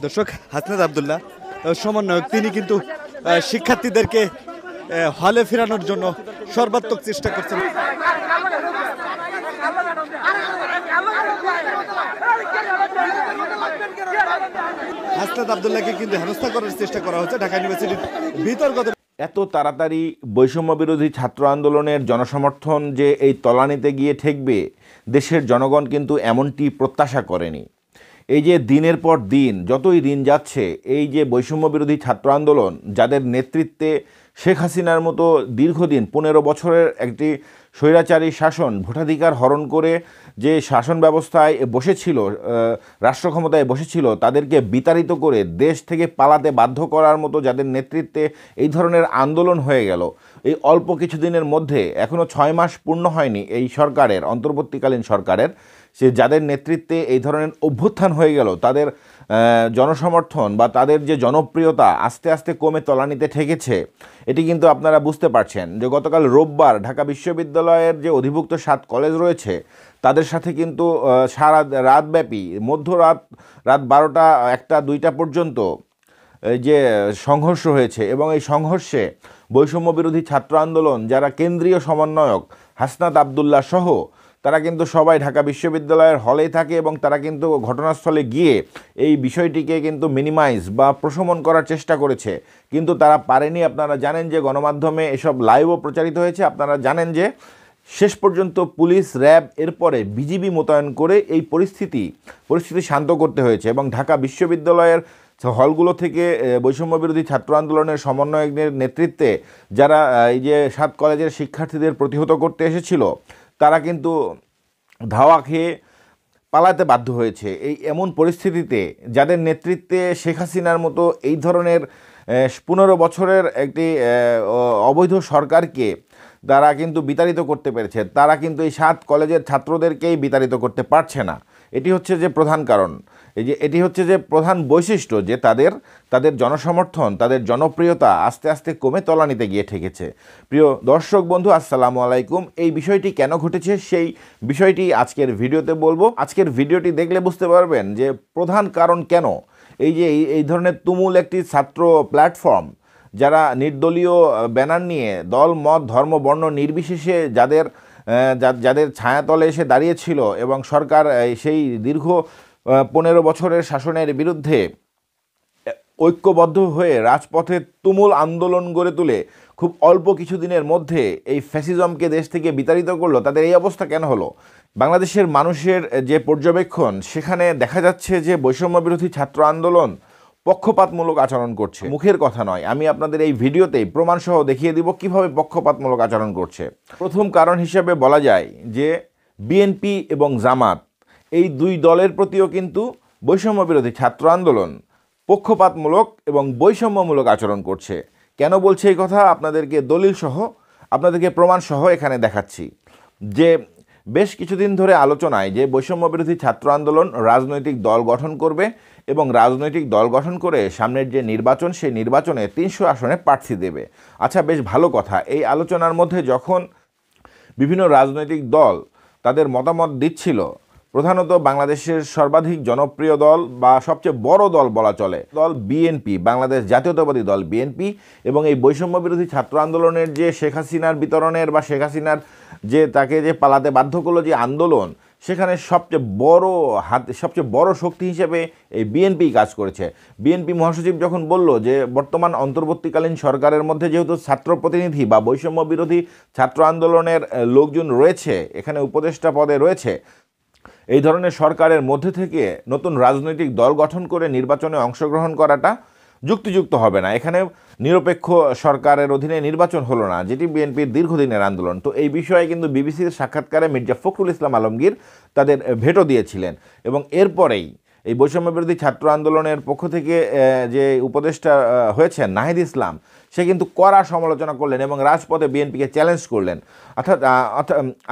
দর্শক, হাসনাত আব্দুল্লাহ সমন্বয়ক, তিনি কিন্তু শিক্ষার্থীদেরকে হলে ফেরানোর জন্য সর্বাত্মক চেষ্টা করছেন। হাসনাত আব্দুল্লাহকে কিন্তু হেনস্থা করার চেষ্টা করা হচ্ছে ঢাকা ইউনিভার্সিটির ভিতরগত। এত তাড়াতাড়ি বৈষম্য বিরোধী ছাত্র আন্দোলনের জনসমর্থন যে এই তলানিতে গিয়ে ঠেকবে, দেশের জনগণ কিন্তু এমনটি প্রত্যাশা করেনি। এই যে দিনের পর দিন যতই দিন যাচ্ছে, এই যে বৈষম্য বিরোধী ছাত্র আন্দোলন, যাদের নেতৃত্বে শেখ হাসিনার মতো দীর্ঘদিন 15 বছরের একটি স্বৈরাচারী শাসন ভোটাধিকার হরণ করে যে শাসন ব্যবস্থায় বসেছিল, রাষ্ট্র ক্ষমতায় বসেছিল, তাদেরকে বিতাড়িত করে দেশ থেকে পালাতে বাধ্য করার মতো যাদের নেতৃত্বে এই ধরনের আন্দোলন হয়ে গেল, এই অল্প কিছুদিনের মধ্যে, এখনও 6 মাস পূর্ণ হয়নি এই সরকারের, অন্তর্বর্তীকালীন সরকারের, সে যাদের নেতৃত্বে এই ধরনের অভ্যুত্থান হয়ে গেল, তাদের জনসমর্থন বা তাদের যে জনপ্রিয়তা আস্তে আস্তে কমে তলানিতে ঠেকেছে। এটি কিন্তু আপনারা বুঝতে পারছেন যে গতকাল রোববার ঢাকা বিশ্ববিদ্যালয়ের যে অধিভুক্ত 7 কলেজ রয়েছে, তাদের সাথে কিন্তু সারা রাতব্যাপী রাত 12টা 1টা 2টা পর্যন্ত যে সংঘর্ষ হয়েছে, এবং এই সংঘর্ষে বৈষম্য বিরোধী ছাত্র আন্দোলন যারা কেন্দ্রীয় সমন্বয়ক হাসনাত আব্দুল্লাহ সহ তারা কিন্তু সবাই ঢাকা বিশ্ববিদ্যালয়ের হলেই থাকে, এবং তারা কিন্তু ঘটনাস্থলে গিয়ে এই বিষয়টিকে কিন্তু মিনিমাইজ বা প্রশমন করার চেষ্টা করেছে, কিন্তু তারা পারেনি। আপনারা জানেন যে গণমাধ্যমে এসব লাইভও প্রচারিত হয়েছে। আপনারা জানেন যে শেষ পর্যন্ত পুলিশ, র্যাব, এরপরে বিজিবি মোতায়েন করে এই পরিস্থিতি শান্ত করতে হয়েছে, এবং ঢাকা বিশ্ববিদ্যালয়ের হলগুলো থেকে বৈষম্য বিরোধী ছাত্র আন্দোলনের সমন্বয়কদের নেতৃত্বে যারা এই যে 7 কলেজের শিক্ষার্থীদের প্রতিহত করতে এসেছিল, তারা কিন্তু ধাওয়া খেয়ে পালাতে বাধ্য হয়েছে। এমন পরিস্থিতিতে যাদের নেতৃত্বে শেখ হাসিনার মতো এই ধরনের 15 বছরের একটি অবৈধ সরকারকে তারা কিন্তু বিতাড়িত করতে পেরেছে, তারা কিন্তু এই 7 কলেজের ছাত্রদেরকেই বিতাড়িত করতে পারছে না। এটি হচ্ছে যে প্রধান কারণ, এটি হচ্ছে যে প্রধান বৈশিষ্ট্য যে তাদের জনসমর্থন, তাদের জনপ্রিয়তা আস্তে আস্তে কমে তলানিতে গিয়ে ঠেকেছে। প্রিয় দর্শক বন্ধু, আসসালামু আলাইকুম। এই বিষয়টি কেন ঘটেছে সেই বিষয়টি আজকের ভিডিওতে বলবো। আজকের ভিডিওটি দেখলে বুঝতে পারবেন যে প্রধান কারণ কেন এই ধরনের তুমুল একটি ছাত্র প্ল্যাটফর্ম, যারা নির্দলীয় ব্যানার নিয়ে দল, মত, ধর্ম, বর্ণ নির্বিশেষে যাদের ছায়াতলে এসে দাঁড়িয়েছিল, এবং সরকার সেই দীর্ঘ 15 বছরের শাসনের বিরুদ্ধে ঐক্যবদ্ধ হয়ে রাজপথে তুমুল আন্দোলন গড়ে তুলে খুব অল্প কিছুদিনের মধ্যে এই ফ্যাসিজমকে দেশ থেকে বিতাড়িত করলো, তাদের এই অবস্থা কেন হলো? বাংলাদেশের মানুষের যে পর্যবেক্ষণ, সেখানে দেখা যাচ্ছে যে বৈষম্য বিরোধী ছাত্র আন্দোলন পক্ষপাতমূলক আচরণ করছে। মুখের কথা নয়, আমি আপনাদের এই ভিডিওতেই প্রমাণসহ দেখিয়ে দিব কিভাবে পক্ষপাতমূলক আচরণ করছে। প্রথম কারণ হিসেবে বলা যায় যে বিএনপি এবং জামাত, এই 2 দলের প্রতিও কিন্তু বৈষম্য বিরোধী ছাত্র আন্দোলন পক্ষপাতমূলক এবং বৈষম্যমূলক আচরণ করছে। কেন বলছে এই কথা? আপনাদেরকে দলিল সহ, আপনাদেরকে প্রমাণ সহ এখানে দেখাচ্ছি। যে বেশ কিছুদিন ধরে আলোচনায় যে বৈষম্য বিরোধী ছাত্র আন্দোলন রাজনৈতিক দল গঠন করবে, এবং রাজনৈতিক দল গঠন করে সামনের যে নির্বাচন, সেই নির্বাচনে 300 আসনে প্রার্থী দেবে। আচ্ছা, বেশ ভালো কথা। এই আলোচনার মধ্যে যখন বিভিন্ন রাজনৈতিক দল তাদের মতামত দিচ্ছিল, প্রধানত বাংলাদেশের সর্বাধিক জনপ্রিয় দল বা সবচেয়ে বড় দল বলা চলে দল বিএনপি, বাংলাদেশ জাতীয়তাবাদী দল বিএনপি, এবং এই বৈষম্য বিরোধী ছাত্র আন্দোলনের যে শেখ হাসিনার বিতরণের বা শেখ হাসিনার যে তাকে যে পালাতে বাধ্য করলো যে আন্দোলন, সেখানে সবচেয়ে বড় শক্তি হিসেবে এই বিএনপি কাজ করেছে। বিএনপি মহাসচিব যখন বলল যে বর্তমান অন্তর্বর্তীকালীন সরকারের মধ্যে যেহেতু ছাত্র প্রতিনিধি বা বৈষম্য বিরোধী ছাত্র আন্দোলনের লোকজন রয়েছে, এখানে উপদেষ্টা পদে রয়েছে, এই ধরনের সরকারের মধ্যে থেকে নতুন রাজনৈতিক দল গঠন করে নির্বাচনে অংশগ্রহণ করাটা যুক্তিযুক্ত হবে না। এখানে নিরপেক্ষ সরকারের অধীনে নির্বাচন হলো না, যেটি বিএনপির দীর্ঘদিনের আন্দোলন। তো এই বিষয়ে কিন্তু বিবিসির সাক্ষাৎকারে মির্জা ফখরুল ইসলাম আলমগীর তাদের ভেটো দিয়েছিলেন, এবং এরপরেই এই বৈষম্য বিরোধী ছাত্র আন্দোলনের পক্ষ থেকে যে উপদেষ্টা হয়েছেন নাহিদ ইসলাম, সে কিন্তু কড়া সমালোচনা করলেন এবং রাজপথে বিএনপিকে চ্যালেঞ্জ করলেন।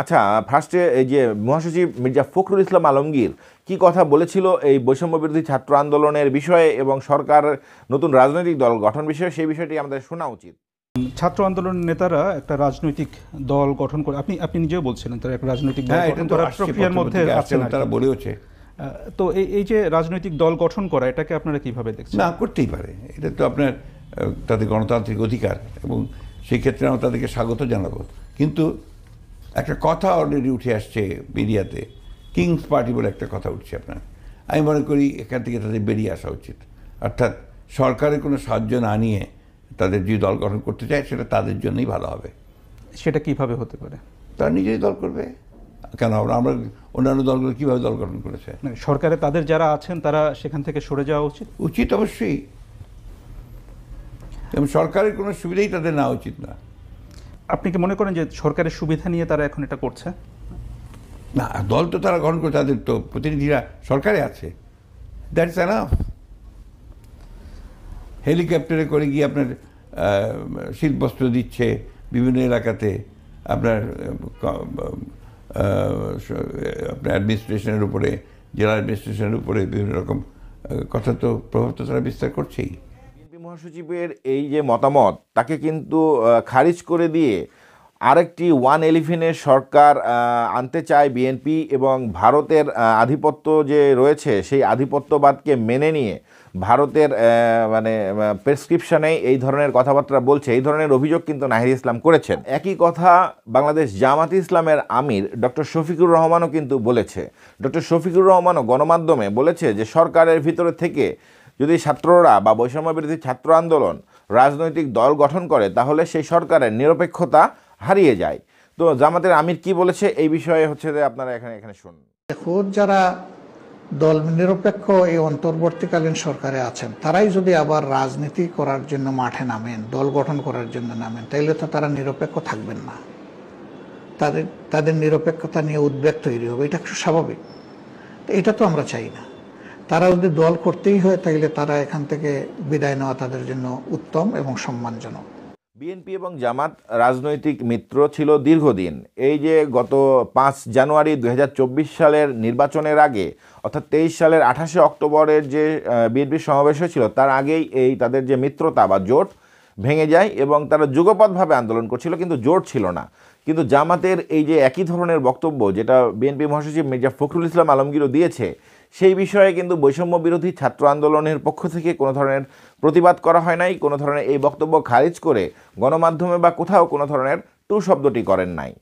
আচ্ছা, ফার্স্টে এই যে মহাসচিব মির্জা ফখরুল ইসলাম আলমগীর কি কথা বলেছিল এই বৈষম্য বিরোধী ছাত্র আন্দোলনের বিষয়ে এবং সরকার নতুন রাজনৈতিক দল গঠন বিষয়ে, সেই বিষয়টি আমাদের শোনা উচিত। ছাত্র আন্দোলনের নেতারা একটা রাজনৈতিক দল গঠন করে, আপনি নিজেও বলছিলেন তারা একটা রাজনৈতিক দল গঠন করার প্রক্রিয়ার মধ্যে আছেন, তারা বলেওছে। তো এই যে রাজনৈতিক দল গঠন করা, এটাকে আপনারা কিভাবে দেখছেন? না, করতেই পারে, এটা তো আপনার তাদের গণতান্ত্রিক অধিকার, এবং সেই ক্ষেত্রে আমরা তাদেরকে স্বাগত জানাবো। কিন্তু একটা কথা অলরেডি উঠে আসছে মিডিয়াতে, কিংস পার্টি বলে একটা কথা উঠছে আপনার। আমি মনে করি এখান থেকে তাদের বেরিয়ে আসা উচিত, অর্থাৎ সরকারের কোনো সাহায্য না নিয়ে তাদের যে দল গঠন করতে চায় সেটা তাদের জন্যই ভালো হবে। সেটা কিভাবে হতে পারে? তারা নিজেই দল করবে, কেন আমরা অন্যান্য দলগুলো কীভাবে দল গঠন করেছে? মানে সরকারে তাদের যারা আছেন তারা সেখান থেকে সরে যাওয়া উচিত? উচিত অবশ্যই, এবং সরকারের কোনো সুবিধাই তাদের নেওয়া উচিত না। আপনি কি মনে করেন যে সরকারের সুবিধা নিয়ে তারা এখন এটা করছে? না, দল তো তারা গঠন করে, তাদের তো প্রতিনিধিরা সরকারে আছে, দ্যাটস এনাফ। হেলিকপ্টারে করে গিয়ে আপনার শীতবস্ত্র দিচ্ছে বিভিন্ন এলাকাতে, আপনার আপনার অ্যাডমিনিস্ট্রেশনের উপরে, জেলা অ্যাডমিনিস্ট্রেশনের উপরে বিভিন্ন রকম কথা তো প্রভাব তো তারা বিস্তার করছেই। বিএনপি মহাসচিবের এই যে মতামত, তাকে কিন্তু খারিজ করে দিয়ে আরেকটি 111 সরকার আনতে চায় বিএনপি, এবং ভারতের আধিপত্য যে রয়েছে সেই আধিপত্যবাদকে মেনে নিয়ে ভারতের মানে প্রেসক্রিপশনে এই ধরনের কথাবার্তা বলছে। এই ধরনের অভিযোগ কিন্তু নাহিদ ইসলাম করেছেন। একই কথা বাংলাদেশ জামাতে ইসলামের আমির ডক্টর শফিকুর রহমানও কিন্তু বলেছে। ডক্টর শফিকুর রহমানও গণমাধ্যমে বলেছে যে সরকারের ভিতরে থেকে যদি ছাত্ররা বা বৈষম্য বিরোধী ছাত্র আন্দোলন রাজনৈতিক দল গঠন করে তাহলে সেই সরকারের নিরপেক্ষতা হারিয়ে যায়। তো জামাতের আমির কি বলেছে এই বিষয়ে হচ্ছে যে আপনারা এখানে শুনুন। খোদ যারা দল নিরপেক্ষ এই অন্তর্বর্তীকালীন সরকারে আছেন, তারাই যদি আবার রাজনীতি করার জন্য মাঠে নামেন, দল গঠন করার জন্য নামেন, তাইলে তো তারা নিরপেক্ষ থাকবেন না। তাদের নিরপেক্ষতা নিয়ে উদ্বেগ তৈরি হবে, এটা একটু স্বাভাবিক। এটা তো আমরা চাই না। তারা যদি দল করতেই হয় তাইলে তারা এখান থেকে বিদায় নেওয়া তাদের জন্য উত্তম এবং সম্মানজনক। বিএনপি এবং জামাত রাজনৈতিক মিত্র ছিল দীর্ঘদিন। এই যে গত 5 জানুয়ারি 2024 সালের নির্বাচনের আগে, অর্থাৎ 23 সালের 28 অক্টোবরের যে বিএনপির সমাবেশ হয়েছিল তার আগেই এই তাদের যে মিত্রতা বা জোট ভেঙে যায় এবং তারা যুগপৎভাবে আন্দোলন করছিল, কিন্তু জোট ছিল না। কিন্তু জামাতের এই যে একই ধরনের বক্তব্য যেটা বিএনপি মহাসচিব মির্জা ফখরুল ইসলাম আলমগীরও দিয়েছে, সেই বিষয়ে কিন্তু বৈষম্য বিরোধী ছাত্র আন্দোলনের পক্ষ থেকে কোনো ধরনের প্রতিবাদ করা হয় নাই, কোনো ধরনের এই বক্তব্য খারিজ করে গণমাধ্যমে বা কোথাও কোনো ধরনের টু শব্দটি করেন নাই।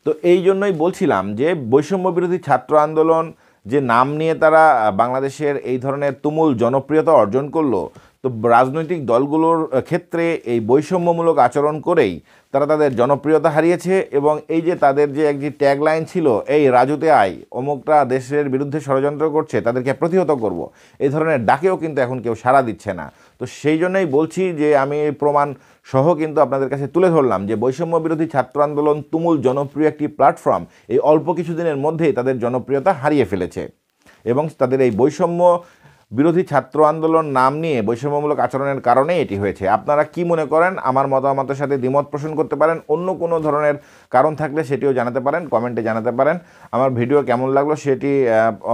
তো এই জন্যই বলছিলাম যে বৈষম্য বিরোধী ছাত্র আন্দোলন যে নাম নিয়ে তারা বাংলাদেশের এই ধরনের তুমুল জনপ্রিয়তা অর্জন করলো, তো রাজনৈতিক দলগুলোর ক্ষেত্রে এই বৈষম্যমূলক আচরণ করেই তারা তাদের জনপ্রিয়তা হারিয়েছে। এবং এই যে তাদের যে একটি ট্যাগলাইন ছিল, এই রাজুতে আয়, অমুকটা দেশের বিরুদ্ধে ষড়যন্ত্র করছে, তাদেরকে প্রতিহত করব, এই ধরনের ডাকেও কিন্তু এখন কেউ সাড়া দিচ্ছে না। তো সেই জন্যই বলছি যে আমি এই প্রমাণ সহ কিন্তু আপনাদের কাছে তুলে ধরলাম যে বৈষম্য বিরোধী ছাত্র আন্দোলন তুমুল জনপ্রিয় একটি প্ল্যাটফর্ম এই অল্প কিছুদিনের মধ্যেই তাদের জনপ্রিয়তা হারিয়ে ফেলেছে। এবং তাদের এই বৈষম্য বিরোধী ছাত্র আন্দোলন নাম নিয়ে বৈষম্যমূলক আচরণের কারণে এটি হয়েছে। আপনারা কি মনে করেন? আমার মতামতের সাথে দ্বিমত পোষণ করতে পারেন। অন্য কোনো ধরনের কারণ থাকলে সেটিও জানাতে পারেন, কমেন্টে জানাতে পারেন। আমার ভিডিও কেমন লাগলো সেটি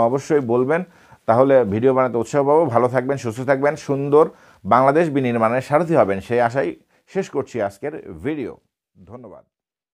অবশ্যই বলবেন, তাহলে ভিডিও বানাতে উৎসাহ পাবো। ভালো থাকবেন, সুস্থ থাকবেন, সুন্দর বাংলাদেশ বিনির্মাণের সারথি হবেন সেই আশাই শেষ করছি আজকের ভিডিও। ধন্যবাদ।